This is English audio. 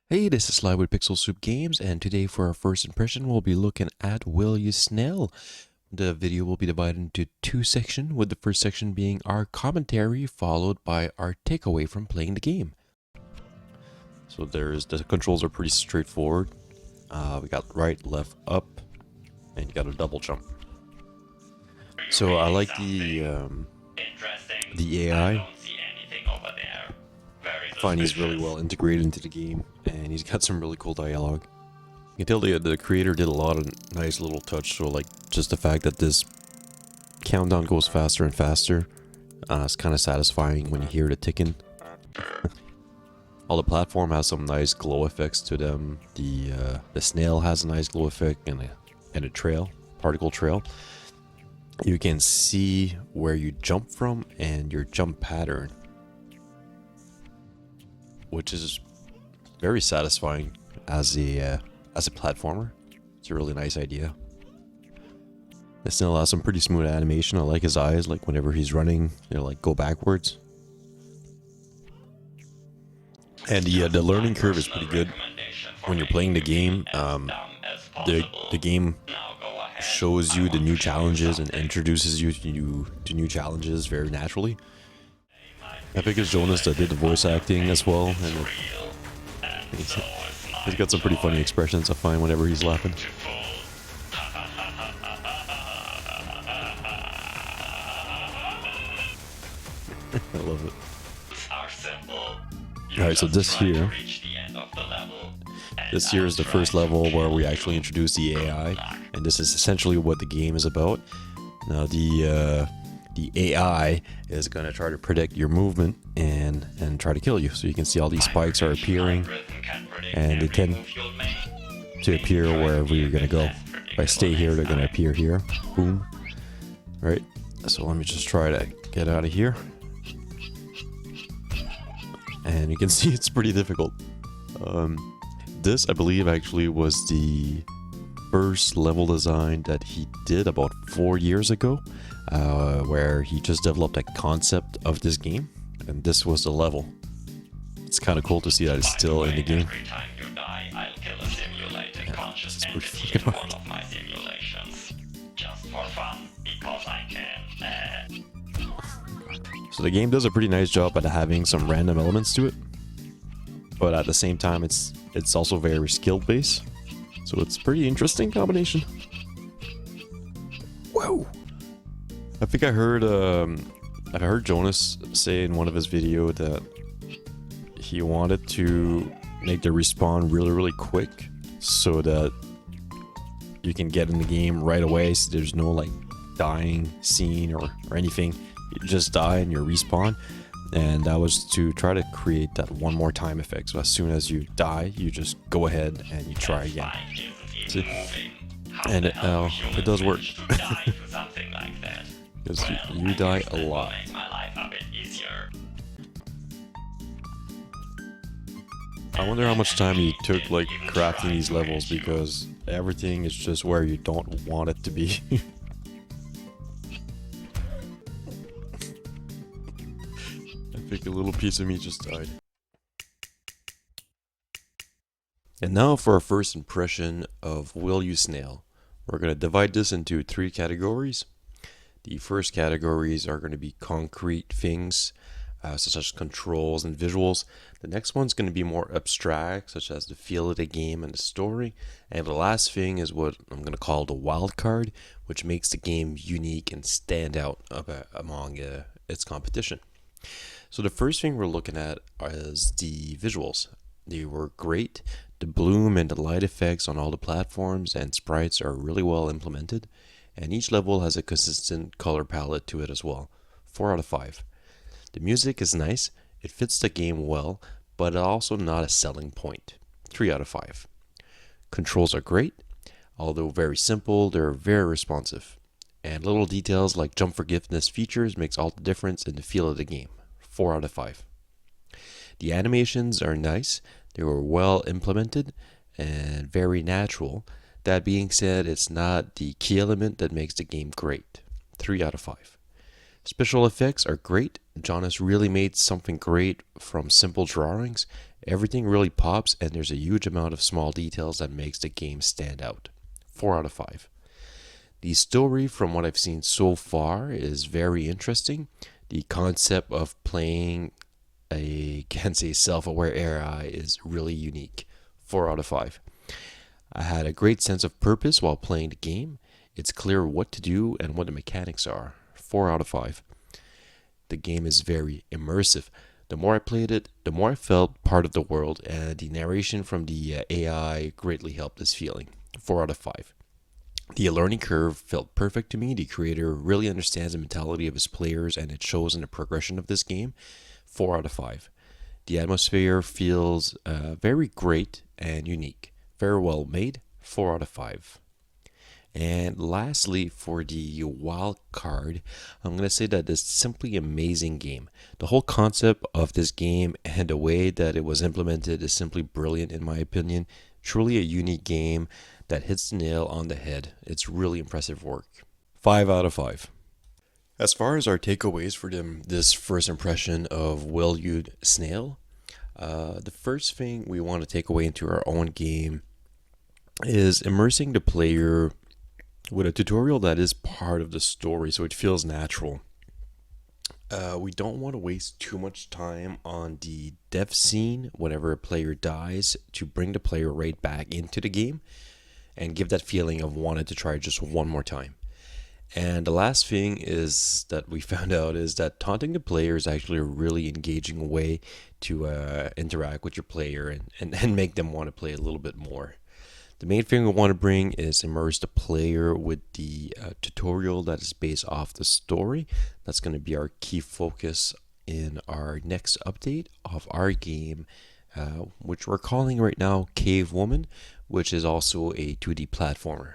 Hey, this is Live with Pixel Soup Games, and today for our first impression, we'll be looking at Will You Snail. The video will be divided into two sections, with the first section being our commentary, followed by our takeaway from playing the game. So the controls are pretty straightforward. We got right, left, up, and you got a double jump. So I like the AI. I find he's really well integrated into the game, and he's got some really cool dialogue. You can tell the creator did a lot of nice little touch, so like just the fact that this countdown goes faster and faster, it's kind of satisfying when you hear the ticking. All the platform has some nice glow effects to them. The snail has a nice glow effect and a trail, particle trail. You can see where you jump from and your jump pattern, which is very satisfying as a platformer. It's a really nice idea. The snail has some pretty smooth animation. I like his eyes, like whenever he's running, like go backwards. And the learning curve is pretty good when you're playing the game. The game shows you the new challenges and introduces you to new challenges very naturally. I think it's Jonas that did the voice acting as well, and he's got some pretty funny expressions I find whenever he's laughing. I love it. Alright, so this here is the first level where we actually introduce the AI, and this is essentially what the game is about. Now the AI is going to try to predict your movement and try to kill you. So you can see all these spikes are appearing, and they tend to appear wherever you're going to go. If I stay here, they're going to appear here. Boom. Right, so let me just try to get out of here. And you can see it's pretty difficult. This, I believe, actually was the first level design that he did about 4 years ago, where he just developed a concept of this game, and this was the level. It's kind of cool to see that it's still in the game. Yeah, this is pretty fucking hard. So the game does a pretty nice job at having some random elements to it, but at the same time it's also very skill based, so it's a pretty interesting combination. Whoa! I think I heard Jonas say in one of his videos that he wanted to make the respawn really quick so that you can get in the game right away, so there's no like dying scene or anything. You just die and you respawn, and that was to try to create that one more time effect. So as soon as you die, you just go ahead and you try again. See? And it does work. Because you die a lot. I wonder how much time you took like crafting these levels, because everything is just where you don't want it to be. I think a little piece of me just died. And now for our first impression of Will You Snail. We're going to divide this into 3 categories. The first categories are going to be concrete things, such as controls and visuals. The next one's going to be more abstract, such as the feel of the game and the story. And the last thing is what I'm going to call the wild card, which makes the game unique and stand out among its competition. So the first thing we're looking at is the visuals. They were great. The bloom and the light effects on all the platforms and sprites are really well implemented, and each level has a consistent color palette to it as well. 4 out of 5. The music is nice, it fits the game well, but also not a selling point. 3 out of 5. Controls are great, although very simple, they're very responsive. And little details like jump forgiveness features makes all the difference in the feel of the game. 4 out of 5. The animations are nice, they were well implemented and very natural. That being said, it's not the key element that makes the game great. 3 out of 5. Special effects are great. Jonas really made something great from simple drawings. Everything really pops, and there's a huge amount of small details that makes the game stand out. 4 out of 5. The story, from what I've seen so far, is very interesting. The concept of playing against a self-aware AI is really unique. 4 out of 5. I had a great sense of purpose while playing the game. It's clear what to do and what the mechanics are. 4 out of 5. The game is very immersive. The more I played it, the more I felt part of the world, and the narration from the AI greatly helped this feeling. 4 out of 5. The learning curve felt perfect to me. The creator really understands the mentality of his players, and it shows in the progression of this game. 4 out of 5. The atmosphere feels very great and unique. Very well made. 4 out of 5. And lastly, for the wild card, I'm going to say that it's simply an amazing game. The whole concept of this game and the way that it was implemented is simply brilliant in my opinion. Truly a unique game that hits the nail on the head. It's really impressive work. 5 out of 5. As far as our takeaways for this first impression of Will You Snail, the first thing we want to take away into our own game is immersing the player with a tutorial that is part of the story so it feels natural. We don't want to waste too much time on the death scene whenever a player dies to bring the player right back into the game and give that feeling of wanting to try just one more time. And the last thing is that we found out is that taunting the player is actually a really engaging way to interact with your player and make them want to play a little bit more. The main thing we want to bring is immerse the player with the tutorial that is based off the story. That's going to be our key focus in our next update of our game, which we're calling right now Cave Woman, which is also a 2D platformer.